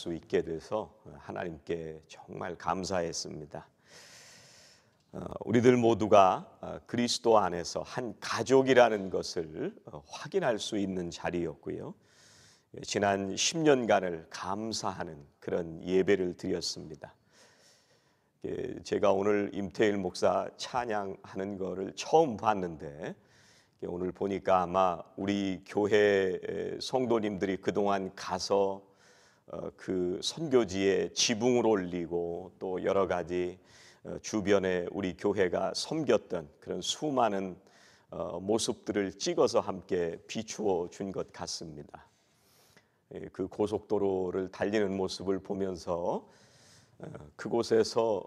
수 있게 돼서 하나님께 정말 감사했습니다. 우리들 모두가 그리스도 안에서 한 가족이라는 것을 확인할 수 있는 자리였고요. 지난 10년간을 감사하는 그런 예배를 드렸습니다. 제가 오늘 임태일 목사 찬양하는 거를 처음 봤는데 오늘 보니까 아마 우리 교회 성도님들이 그동안 가서 그 선교지에 지붕을 올리고 또 여러 가지 주변에 우리 교회가 섬겼던 그런 수많은 모습들을 찍어서 함께 비추어 준 것 같습니다. 그 고속도로를 달리는 모습을 보면서 그곳에서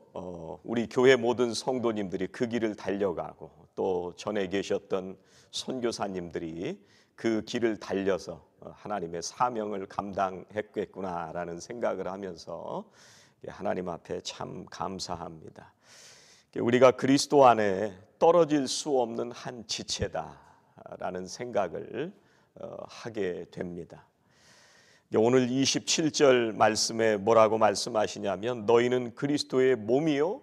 우리 교회 모든 성도님들이 그 길을 달려가고 또 전에 계셨던 선교사님들이 그 길을 달려서 하나님의 사명을 감당했겠구나라는 생각을 하면서 하나님 앞에 참 감사합니다. 우리가 그리스도 안에 떨어질 수 없는 한 지체다라는 생각을 하게 됩니다. 오늘 27절 말씀에 뭐라고 말씀하시냐면 너희는 그리스도의 몸이요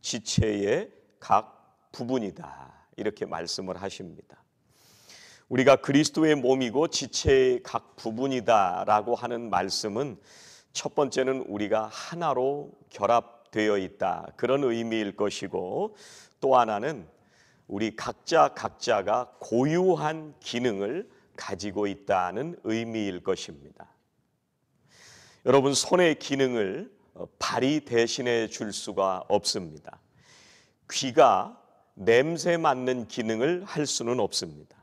지체의 각 부분이다 이렇게 말씀을 하십니다. 우리가 그리스도의 몸이고 지체의 각 부분이다라고 하는 말씀은 첫 번째는 우리가 하나로 결합되어 있다 그런 의미일 것이고, 또 하나는 우리 각자가 고유한 기능을 가지고 있다는 의미일 것입니다. 여러분, 손의 기능을 발이 대신해 줄 수가 없습니다. 귀가 냄새 맡는 기능을 할 수는 없습니다.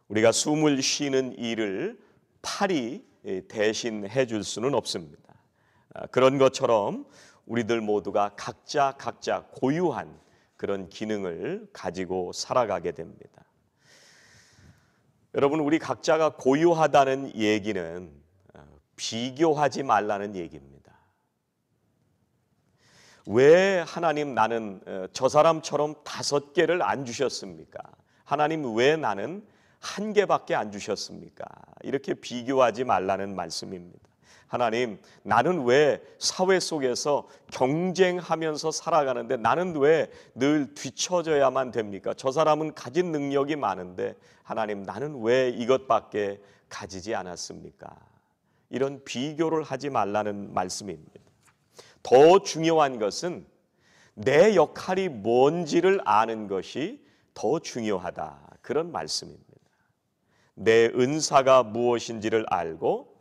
우리가 숨을 쉬는 일을 팔이 대신해 줄 수는 없습니다. 그런 것처럼 우리들 모두가 각자 고유한 그런 기능을 가지고 살아가게 됩니다. 여러분, 우리 각자가 고유하다는 얘기는 비교하지 말라는 얘기입니다. 왜 하나님 나는 저 사람처럼 5개를 안 주셨습니까? 하나님 왜 나는 1개밖에 안 주셨습니까? 이렇게 비교하지 말라는 말씀입니다. 하나님, 나는 왜 사회 속에서 경쟁하면서 살아가는데 나는 왜 늘 뒤처져야만 됩니까? 저 사람은 가진 능력이 많은데 하나님, 나는 왜 이것밖에 가지지 않았습니까? 이런 비교를 하지 말라는 말씀입니다. 더 중요한 것은 내 역할이 뭔지를 아는 것이 더 중요하다 그런 말씀입니다. 내 은사가 무엇인지를 알고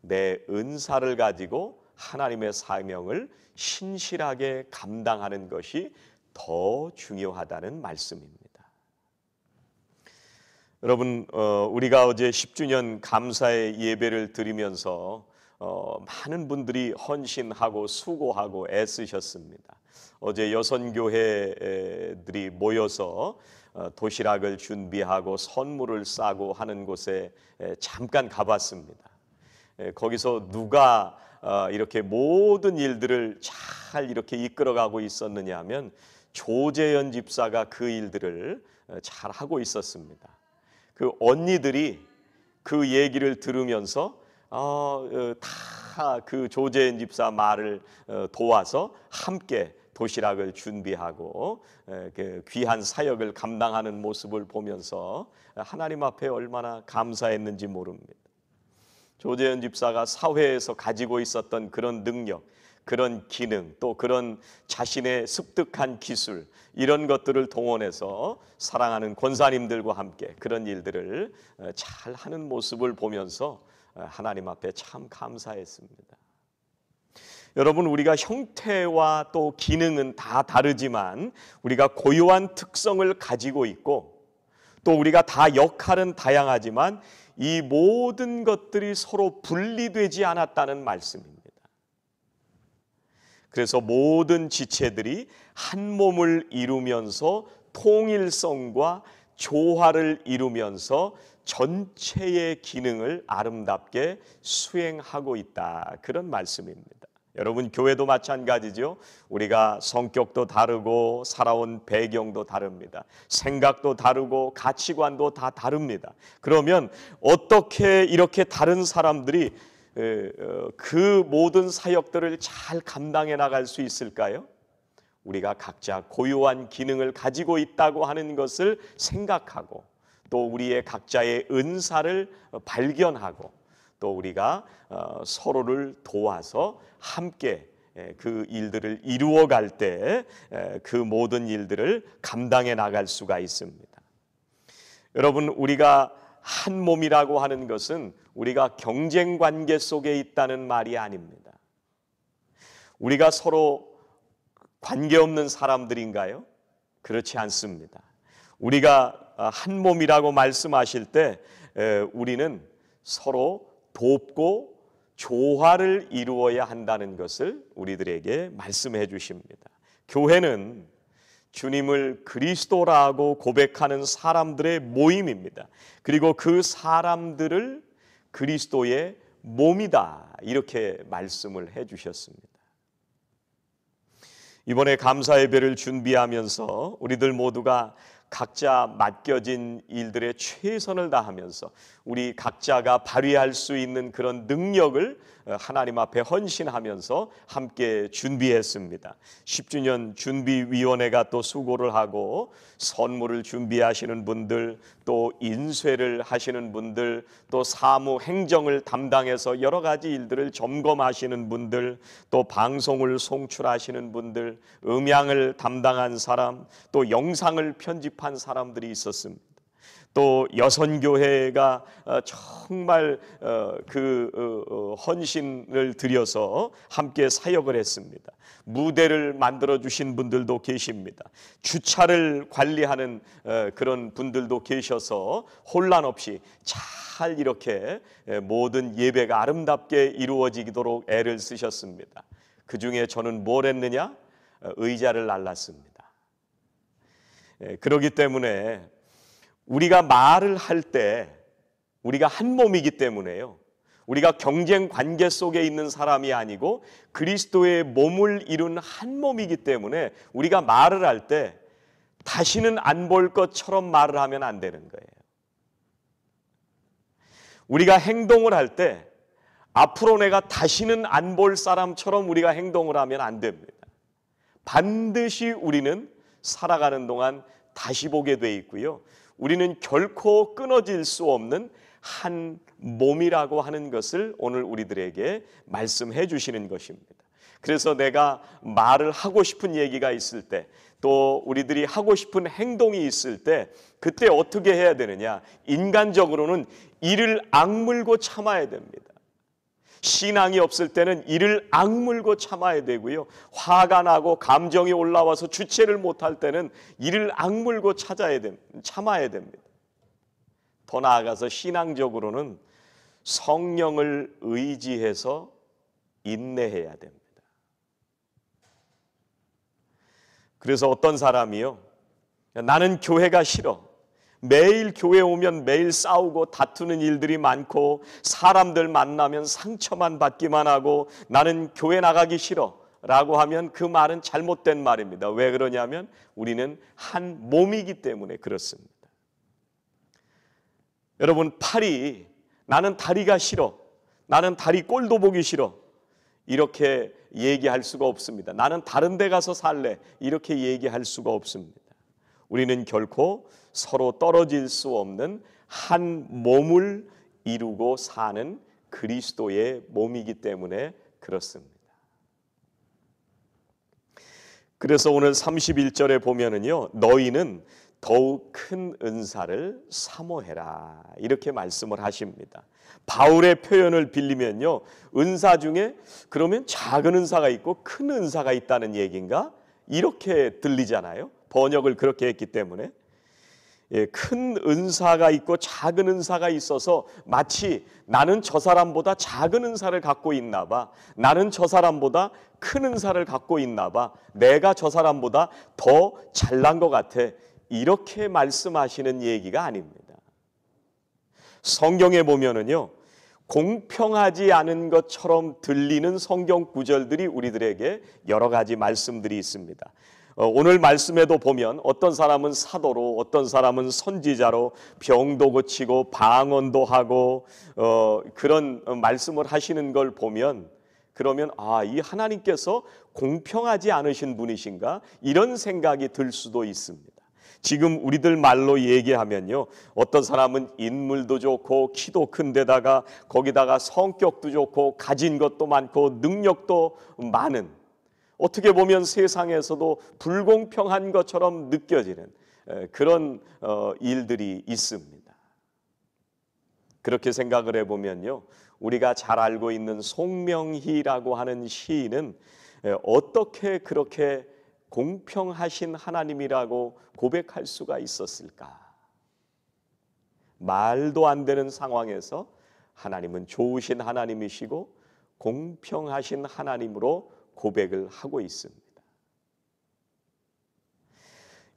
내 은사를 가지고 하나님의 사명을 신실하게 감당하는 것이 더 중요하다는 말씀입니다. 여러분, 우리가 어제 10주년 감사의 예배를 드리면서 많은 분들이 헌신하고 수고하고 애쓰셨습니다. 어제 여선교회들이 모여서 도시락을 준비하고 선물을 싸고 하는 곳에 잠깐 가봤습니다. 거기서 누가 이렇게 모든 일들을 잘 이렇게 이끌어가고 있었느냐 하면 조재현 집사가 그 일들을 잘 하고 있었습니다. 그 언니들이 그 얘기를 들으면서 다 그 조재현 집사 말을 도와서 함께 도시락을 준비하고 그 귀한 사역을 감당하는 모습을 보면서 하나님 앞에 얼마나 감사했는지 모릅니다. 조재현 집사가 사회에서 가지고 있었던 그런 능력, 그런 기능, 또 그런 자신의 습득한 기술, 이런 것들을 동원해서 사랑하는 권사님들과 함께 그런 일들을 잘 하는 모습을 보면서 하나님 앞에 참 감사했습니다. 여러분, 우리가 형태와 또 기능은 다 다르지만 우리가 고유한 특성을 가지고 있고 또 우리가 다 역할은 다양하지만 이 모든 것들이 서로 분리되지 않았다는 말씀입니다. 그래서 모든 지체들이 한 몸을 이루면서 통일성과 조화를 이루면서 전체의 기능을 아름답게 수행하고 있다 그런 말씀입니다. 여러분, 교회도 마찬가지죠. 우리가 성격도 다르고 살아온 배경도 다릅니다. 생각도 다르고 가치관도 다 다릅니다. 그러면 어떻게 이렇게 다른 사람들이 그 모든 사역들을 잘 감당해 나갈 수 있을까요? 우리가 각자 고유한 기능을 가지고 있다고 하는 것을 생각하고 또 우리의 각자의 은사를 발견하고 또 우리가 서로를 도와서 함께 그 일들을 이루어 갈 때 그 모든 일들을 감당해 나갈 수가 있습니다. 여러분, 우리가 한 몸이라고 하는 것은 우리가 경쟁 관계 속에 있다는 말이 아닙니다. 우리가 서로 관계없는 사람들인가요? 그렇지 않습니다. 우리가 한 몸이라고 말씀하실 때 우리는 서로 돕고 조화를 이루어야 한다는 것을 우리들에게 말씀해 주십니다. 교회는 주님을 그리스도라고 고백하는 사람들의 모임입니다. 그리고 그 사람들을 그리스도의 몸이다, 이렇게 말씀을 해 주셨습니다. 이번에 감사 예배를 준비하면서 우리들 모두가 각자 맡겨진 일들에 최선을 다하면서 우리 각자가 발휘할 수 있는 그런 능력을 하나님 앞에 헌신하면서 함께 준비했습니다. 10주년 준비위원회가 또 수고를 하고 선물을 준비하시는 분들, 또 인쇄를 하시는 분들, 또 사무 행정을 담당해서 여러 가지 일들을 점검하시는 분들, 또 방송을 송출하시는 분들, 음향을 담당한 사람, 또 영상을 편집한 사람들이 있었습니다. 또 여선교회가 정말 헌신을 들여서 함께 사역을 했습니다. 무대를 만들어 주신 분들도 계십니다. 주차를 관리하는 그런 분들도 계셔서 혼란 없이 잘 이렇게 모든 예배가 아름답게 이루어지도록 애를 쓰셨습니다. 그 중에 저는 뭘 했느냐? 의자를 날랐습니다. 그렇기 때문에 우리가 말을 할 때 우리가 한 몸이기 때문에요. 우리가 경쟁 관계 속에 있는 사람이 아니고 그리스도의 몸을 이룬 한 몸이기 때문에 우리가 말을 할 때 다시는 안 볼 것처럼 말을 하면 안 되는 거예요. 우리가 행동을 할 때 앞으로 내가 다시는 안 볼 사람처럼 우리가 행동을 하면 안 됩니다. 반드시 우리는 살아가는 동안 다시 보게 돼 있고요. 우리는 결코 끊어질 수 없는 한 몸이라고 하는 것을 오늘 우리들에게 말씀해 주시는 것입니다. 그래서 내가 말을 하고 싶은 얘기가 있을 때, 또 우리들이 하고 싶은 행동이 있을 때 그때 어떻게 해야 되느냐? 인간적으로는 이를 악물고 참아야 됩니다. 신앙이 없을 때는 이를 악물고 참아야 되고요. 화가 나고 감정이 올라와서 주체를 못할 때는 이를 악물고 참아야 됩니다. 더 나아가서 신앙적으로는 성령을 의지해서 인내해야 됩니다. 그래서 어떤 사람이요, 나는 교회가 싫어, 매일 교회 오면 매일 싸우고 다투는 일들이 많고 사람들 만나면 상처만 받기만 하고 나는 교회 나가기 싫어 라고 하면 그 말은 잘못된 말입니다. 왜 그러냐면 우리는 한 몸이기 때문에 그렇습니다. 여러분, 나는 다리가 싫어, 나는 다리 꼴도 보기 싫어, 이렇게 얘기할 수가 없습니다. 나는 다른 데 가서 살래, 이렇게 얘기할 수가 없습니다. 우리는 결코 서로 떨어질 수 없는 한 몸을 이루고 사는 그리스도의 몸이기 때문에 그렇습니다. 그래서 오늘 31절에 보면은요, 너희는 더욱 큰 은사를 사모해라, 이렇게 말씀을 하십니다. 바울의 표현을 빌리면요, 은사 중에 그러면 작은 은사가 있고 큰 은사가 있다는 얘기인가? 이렇게 들리잖아요. 번역을 그렇게 했기 때문에. 큰 은사가 있고 작은 은사가 있어서 마치 나는 저 사람보다 작은 은사를 갖고 있나 봐, 나는 저 사람보다 큰 은사를 갖고 있나 봐, 내가 저 사람보다 더 잘난 것 같아, 이렇게 말씀하시는 얘기가 아닙니다. 성경에 보면은요, 공평하지 않은 것처럼 들리는 성경 구절들이 우리들에게 여러 가지 말씀들이 있습니다. 오늘 말씀에도 보면 어떤 사람은 사도로, 어떤 사람은 선지자로 병도 고치고 방언도 하고 그런 말씀을 하시는 걸 보면, 그러면 이 하나님께서 공평하지 않으신 분이신가, 이런 생각이 들 수도 있습니다. 지금 우리들 말로 얘기하면요, 어떤 사람은 인물도 좋고 키도 큰 데다가 거기다가 성격도 좋고 가진 것도 많고 능력도 많은, 어떻게 보면 세상에서도 불공평한 것처럼 느껴지는 그런 일들이 있습니다. 그렇게 생각을 해보면요, 우리가 잘 알고 있는 송명희라고 하는 시인은 어떻게 그렇게 공평하신 하나님이라고 고백할 수가 있었을까? 말도 안 되는 상황에서 하나님은 좋으신 하나님이시고 공평하신 하나님으로 고백을 하고 있습니다.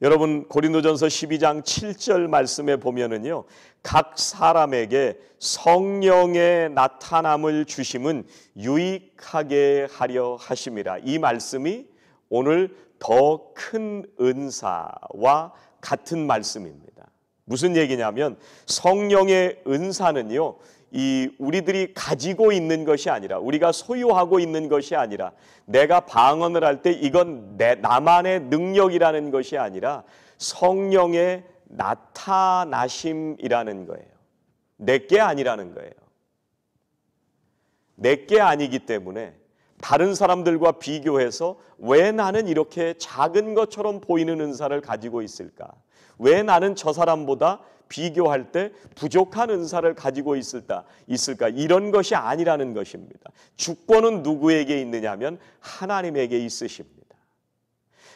여러분, 고린도전서 12장 7절 말씀에 보면은요, 각 사람에게 성령의 나타남을 주심은 유익하게 하려 하심이라. 이 말씀이 오늘 더 큰 은사와 같은 말씀입니다. 무슨 얘기냐면, 성령의 은사는요, 우리들이 가지고 있는 것이 아니라, 우리가 소유하고 있는 것이 아니라, 내가 방언을 할 때 이건 나만의 능력이라는 것이 아니라 성령의 나타나심이라는 거예요. 내게 아니라는 거예요. 내게 아니기 때문에 다른 사람들과 비교해서 왜 나는 이렇게 작은 것처럼 보이는 은사를 가지고 있을까? 왜 나는 저 사람보다 비교할 때 부족한 은사를 가지고 있을까? 이런 것이 아니라는 것입니다. 주권은 누구에게 있느냐면 하나님에게 있으십니다.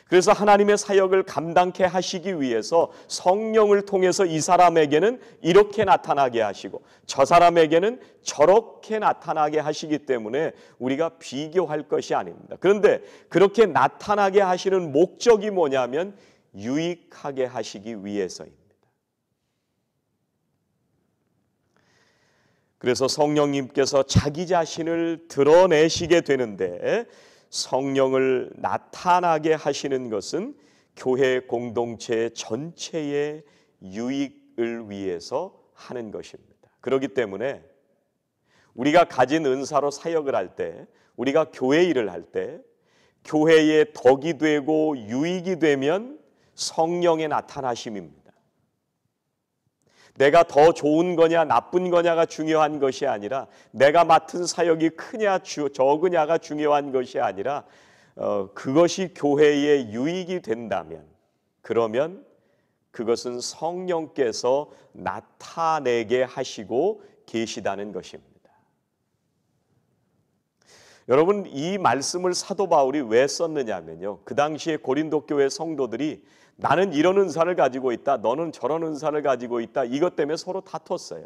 그래서 하나님의 사역을 감당케 하시기 위해서 성령을 통해서 이 사람에게는 이렇게 나타나게 하시고 저 사람에게는 저렇게 나타나게 하시기 때문에 우리가 비교할 것이 아닙니다. 그런데 그렇게 나타나게 하시는 목적이 뭐냐면 유익하게 하시기 위해서입니다. 그래서 성령님께서 자기 자신을 드러내시게 되는데, 성령을 나타나게 하시는 것은 교회 공동체 전체의 유익을 위해서 하는 것입니다. 그렇기 때문에 우리가 가진 은사로 사역을 할 때, 우리가 교회 일을 할 때 교회의 덕이 되고 유익이 되면 성령의 나타나심입니다. 내가 더 좋은 거냐 나쁜 거냐가 중요한 것이 아니라, 내가 맡은 사역이 크냐 적으냐가 중요한 것이 아니라, 그것이 교회의 유익이 된다면, 그러면 그것은 성령께서 나타내게 하시고 계시다는 것입니다. 여러분, 이 말씀을 사도 바울이 왜 썼느냐면요, 그 당시에 고린도 교회 성도들이 나는 이런 은사를 가지고 있다, 너는 저런 은사를 가지고 있다, 이것 때문에 서로 다퉜어요.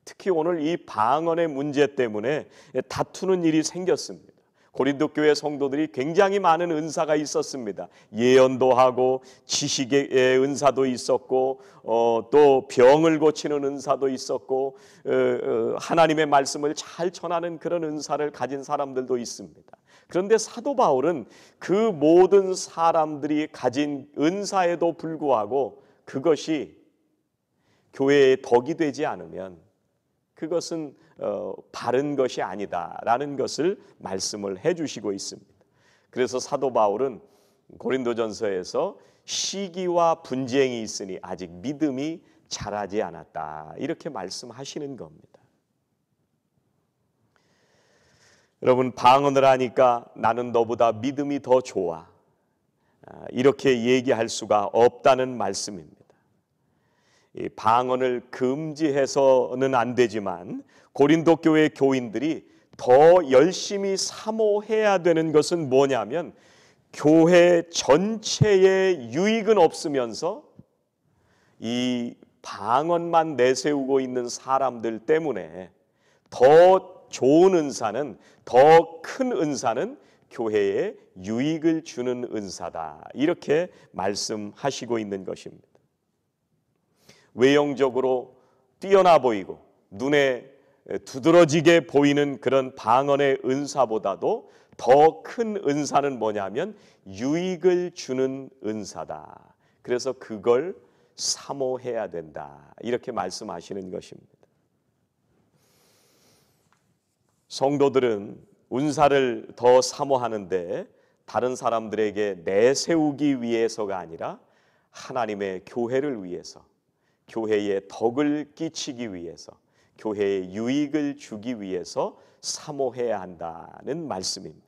특히 오늘 이 방언의 문제 때문에 다투는 일이 생겼습니다. 고린도 교회 성도들이 굉장히 많은 은사가 있었습니다. 예언도 하고 지식의 은사도 있었고, 또 병을 고치는 은사도 있었고, 하나님의 말씀을 잘 전하는 그런 은사를 가진 사람들도 있습니다. 그런데 사도 바울은 그 모든 사람들이 가진 은사에도 불구하고 그것이 교회의 덕이 되지 않으면 그것은 바른 것이 아니다라는 것을 말씀을 해주시고 있습니다. 그래서 사도 바울은 고린도전서에서 시기와 분쟁이 있으니 아직 믿음이 자라지 않았다, 이렇게 말씀하시는 겁니다. 여러분, 방언을 하니까 나는 너보다 믿음이 더 좋아, 이렇게 얘기할 수가 없다는 말씀입니다. 이 방언을 금지해서는 안 되지만 고린도 교회 교인들이 더 열심히 사모해야 되는 것은 뭐냐면, 교회 전체의 유익은 없으면서 이 방언만 내세우고 있는 사람들 때문에 더 좋은 은사는, 더 큰 은사는 교회에 유익을 주는 은사다, 이렇게 말씀하시고 있는 것입니다. 외형적으로 뛰어나 보이고 눈에 두드러지게 보이는 그런 방언의 은사보다도 더 큰 은사는 뭐냐면 유익을 주는 은사다. 그래서 그걸 사모해야 된다. 이렇게 말씀하시는 것입니다. 성도들은 은사를 더 사모하는데 다른 사람들에게 내세우기 위해서가 아니라 하나님의 교회를 위해서, 교회에 덕을 끼치기 위해서, 교회에 유익을 주기 위해서 사모해야 한다는 말씀입니다.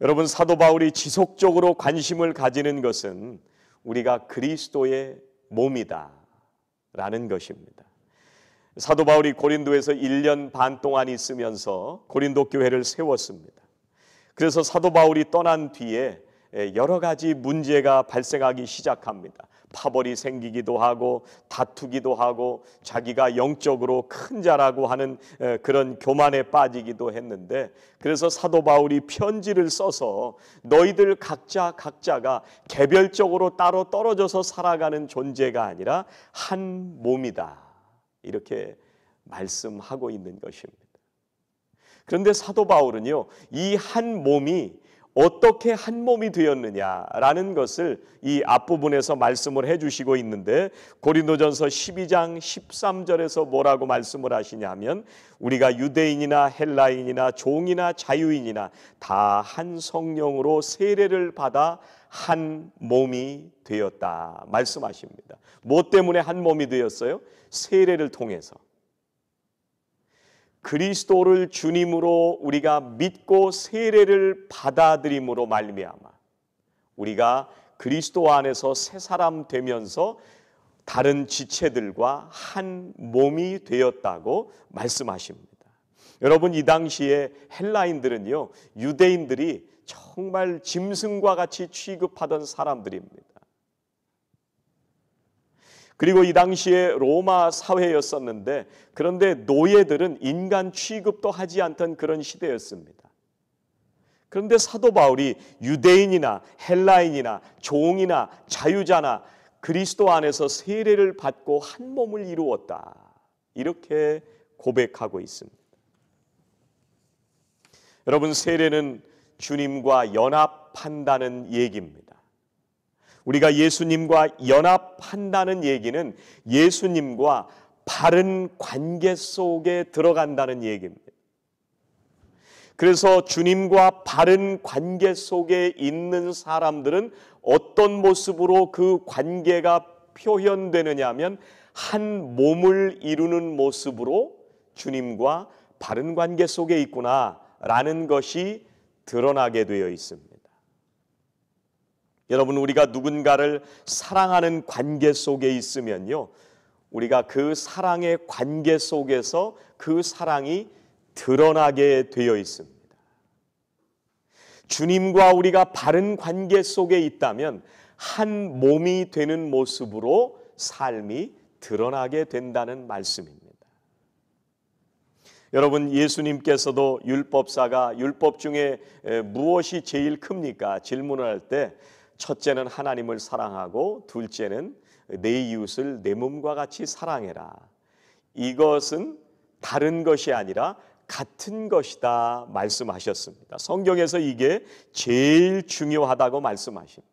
여러분, 사도 바울이 지속적으로 관심을 가지는 것은 우리가 그리스도의 몸이다 라는 것입니다. 사도 바울이 고린도에서 1년 반 동안 있으면서 고린도 교회를 세웠습니다. 그래서 사도 바울이 떠난 뒤에 여러 가지 문제가 발생하기 시작합니다. 파벌이 생기기도 하고 다투기도 하고 자기가 영적으로 큰 자라고 하는 그런 교만에 빠지기도 했는데, 그래서 사도 바울이 편지를 써서 너희들 각자가 개별적으로 따로 떨어져서 살아가는 존재가 아니라 한 몸이다, 이렇게 말씀하고 있는 것입니다. 그런데 사도 바울은요, 이 한 몸이 어떻게 한 몸이 되었느냐라는 것을 이 앞부분에서 말씀을 해주시고 있는데, 고린도전서 12장 13절에서 뭐라고 말씀을 하시냐면, 우리가 유대인이나 헬라인이나 종이나 자유인이나 다 한 성령으로 세례를 받아 한 몸이 되었다 말씀하십니다. 뭐 때문에 한 몸이 되었어요? 세례를 통해서. 그리스도를 주님으로 우리가 믿고 세례를 받아들임으로 말미암아 우리가 그리스도 안에서 새 사람 되면서 다른 지체들과 한 몸이 되었다고 말씀하십니다. 여러분, 이 당시에 헬라인들은요, 유대인들이 정말 짐승과 같이 취급하던 사람들입니다. 그리고 이 당시에 로마 사회였었는데, 그런데 노예들은 인간 취급도 하지 않던 그런 시대였습니다. 그런데 사도 바울이 유대인이나 헬라인이나 종이나 자유자나 그리스도 안에서 세례를 받고 한 몸을 이루었다, 이렇게 고백하고 있습니다. 여러분, 세례는 주님과 연합한다는 얘기입니다. 우리가 예수님과 연합한다는 얘기는 예수님과 바른 관계 속에 들어간다는 얘기입니다. 그래서 주님과 바른 관계 속에 있는 사람들은 어떤 모습으로 그 관계가 표현되느냐 하면 한 몸을 이루는 모습으로 주님과 바른 관계 속에 있구나라는 것이 드러나게 되어 있습니다. 여러분, 우리가 누군가를 사랑하는 관계 속에 있으면요, 우리가 그 사랑의 관계 속에서 그 사랑이 드러나게 되어 있습니다. 주님과 우리가 바른 관계 속에 있다면 한 몸이 되는 모습으로 삶이 드러나게 된다는 말씀입니다. 여러분, 예수님께서도 율법사가 율법 중에 무엇이 제일 큽니까? 질문을 할 때 첫째는 하나님을 사랑하고 둘째는 내 이웃을 내 몸과 같이 사랑해라. 이것은 다른 것이 아니라 같은 것이다 말씀하셨습니다. 성경에서 이게 제일 중요하다고 말씀하십니다.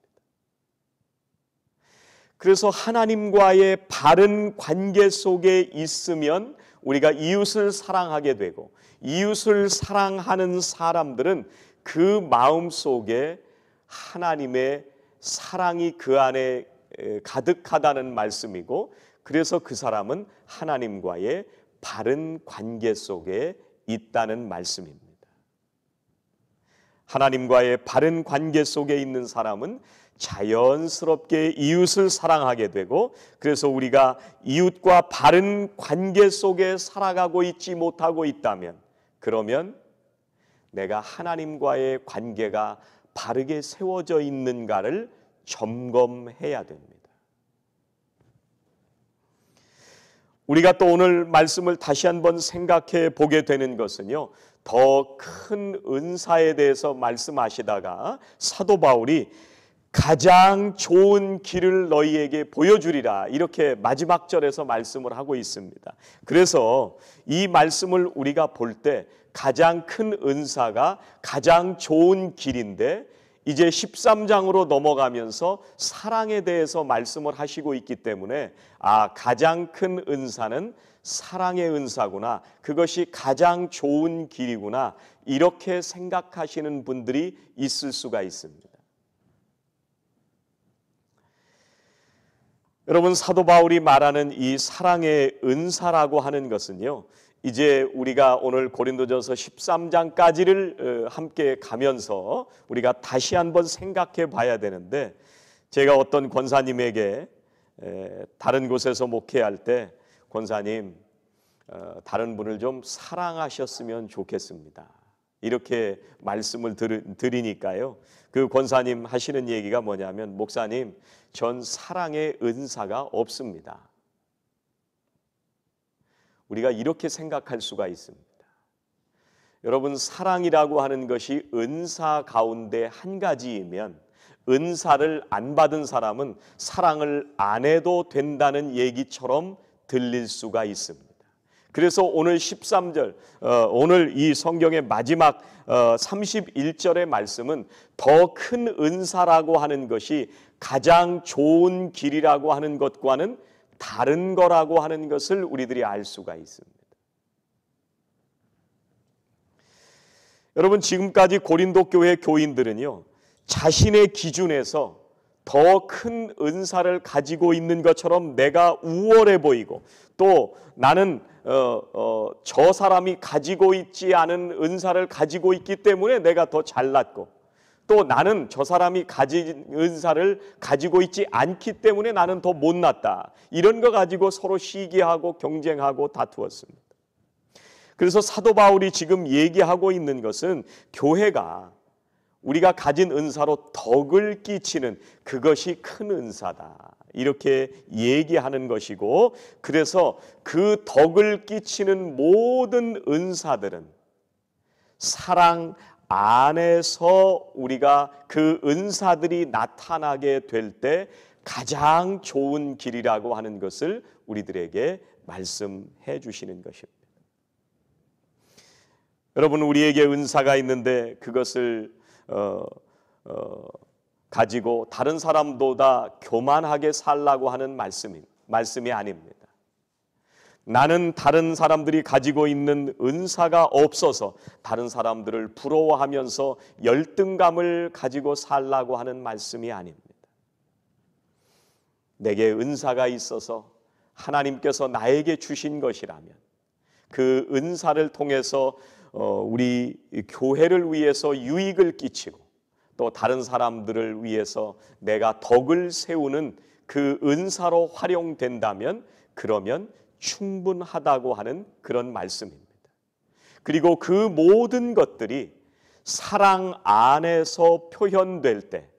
그래서 하나님과의 바른 관계 속에 있으면 우리가 이웃을 사랑하게 되고, 이웃을 사랑하는 사람들은 그 마음 속에 하나님의 사랑이 그 안에 가득하다는 말씀이고, 그래서 그 사람은 하나님과의 바른 관계 속에 있다는 말씀입니다. 하나님과의 바른 관계 속에 있는 사람은 자연스럽게 이웃을 사랑하게 되고, 그래서 우리가 이웃과 바른 관계 속에 살아가고 있지 못하고 있다면, 그러면 내가 하나님과의 관계가 바르게 세워져 있는가를 점검해야 됩니다. 우리가 또 오늘 말씀을 다시 한번 생각해 보게 되는 것은요, 더 큰 은사에 대해서 말씀하시다가 사도 바울이 가장 좋은 길을 너희에게 보여주리라. 이렇게 마지막 절에서 말씀을 하고 있습니다. 그래서 이 말씀을 우리가 볼 때 가장 큰 은사가 가장 좋은 길인데, 이제 13장으로 넘어가면서 사랑에 대해서 말씀을 하시고 있기 때문에 가장 큰 은사는 사랑의 은사구나, 그것이 가장 좋은 길이구나, 이렇게 생각하시는 분들이 있을 수가 있습니다. 여러분, 사도 바울이 말하는 이 사랑의 은사라고 하는 것은요, 이제 우리가 오늘 고린도전서 13장까지를 함께 가면서 우리가 다시 한번 생각해 봐야 되는데, 제가 어떤 권사님에게 다른 곳에서 목회할 때, 권사님, 다른 분을 좀 사랑하셨으면 좋겠습니다, 이렇게 말씀을 드리니까요, 그 권사님 하시는 얘기가 뭐냐면, 목사님, 전 사랑의 은사가 없습니다. 우리가 이렇게 생각할 수가 있습니다. 여러분, 사랑이라고 하는 것이 은사 가운데 한 가지이면, 은사를 안 받은 사람은 사랑을 안 해도 된다는 얘기처럼 들릴 수가 있습니다. 그래서 오늘 13절, 오늘 이 성경의 마지막 31절의 말씀은 더 큰 은사라고 하는 것이 가장 좋은 길이라고 하는 것과는 다른 거라고 하는 것을 우리들이 알 수가 있습니다. 여러분, 지금까지 고린도 교회 교인들은요, 자신의 기준에서 더 큰 은사를 가지고 있는 것처럼 내가 우월해 보이고, 또 나는 저 사람이 가지고 있지 않은 은사를 가지고 있기 때문에 내가 더 잘났고, 또 나는 저 사람이 가진 은사를 가지고 있지 않기 때문에 나는 더 못났다, 이런 거 가지고 서로 시기하고 경쟁하고 다투었습니다. 그래서 사도 바울이 지금 얘기하고 있는 것은, 교회가 우리가 가진 은사로 덕을 끼치는 그것이 큰 은사다, 이렇게 얘기하는 것이고, 그래서 그 덕을 끼치는 모든 은사들은 사랑 안에서 우리가 그 은사들이 나타나게 될 때 가장 좋은 길이라고 하는 것을 우리들에게 말씀해 주시는 것입니다. 여러분, 우리에게 은사가 있는데 그것을 가지고 다른 사람보다 교만하게 살라고 하는 말씀이 아닙니다. 나는 다른 사람들이 가지고 있는 은사가 없어서 다른 사람들을 부러워하면서 열등감을 가지고 살라고 하는 말씀이 아닙니다. 내게 은사가 있어서 하나님께서 나에게 주신 것이라면 그 은사를 통해서 우리 교회를 위해서 유익을 끼치고, 또 다른 사람들을 위해서 내가 덕을 세우는 그 은사로 활용된다면, 그러면 충분하다고 하는 그런 말씀입니다. 그리고 그 모든 것들이 사랑 안에서 표현될 때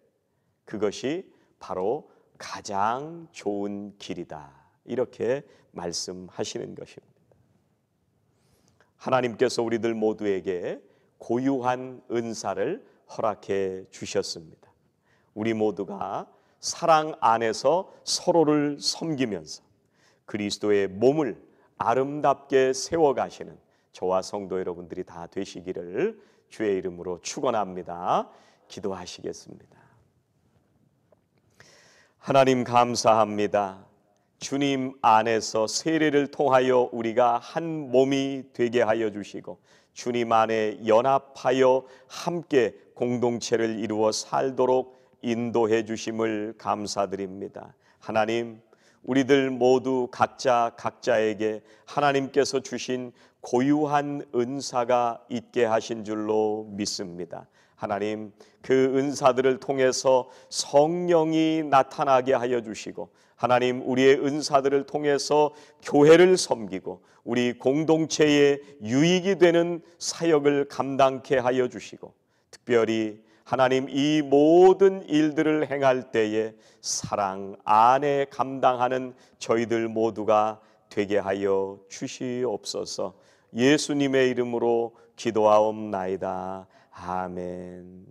그것이 바로 가장 좋은 길이다, 이렇게 말씀하시는 것입니다. 하나님께서 우리들 모두에게 고유한 은사를 허락해 주셨습니다. 우리 모두가 사랑 안에서 서로를 섬기면서 그리스도의 몸을 아름답게 세워가시는 저와 성도 여러분들이 다 되시기를 주의 이름으로 축원합니다. 기도하시겠습니다. 하나님, 감사합니다. 주님 안에서 세례를 통하여 우리가 한 몸이 되게 하여 주시고, 주님 안에 연합하여 함께 공동체를 이루어 살도록 인도해 주심을 감사드립니다. 하나님, 우리들 모두 각자에게 하나님께서 주신 고유한 은사가 있게 하신 줄로 믿습니다. 하나님, 그 은사들을 통해서 성령이 나타나게 하여 주시고, 하나님, 우리의 은사들을 통해서 교회를 섬기고 우리 공동체에 유익이 되는 사역을 감당케 하여 주시고, 특별히 하나님, 이 모든 일들을 행할 때에 사랑 안에 감당하는 저희들 모두가 되게 하여 주시옵소서. 예수님의 이름으로 기도하옵나이다. 아멘.